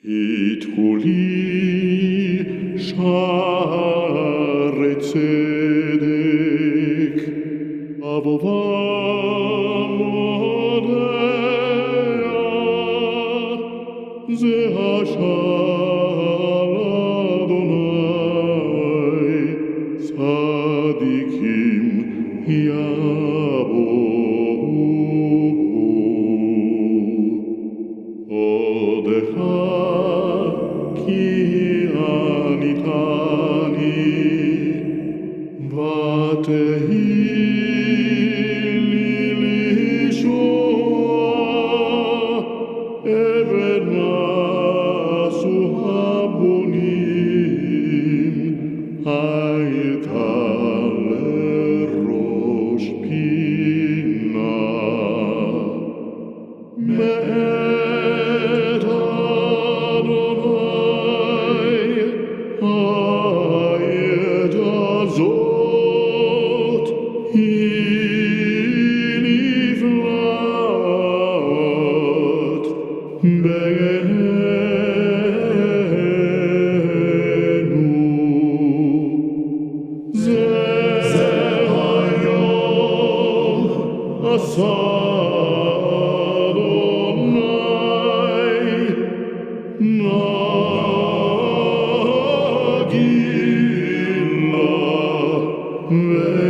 פיתחו שערי צדק, אבובם מודע, זה השער אדוני, צדיקים יבואו. עודך כי עניתני, ותהי לי לישועה, אבן עשו הבונים, הייתה לראש פינה. מאת אדוני העת הזאת היא נפלאת בעינינו. זה היום עשה נגילה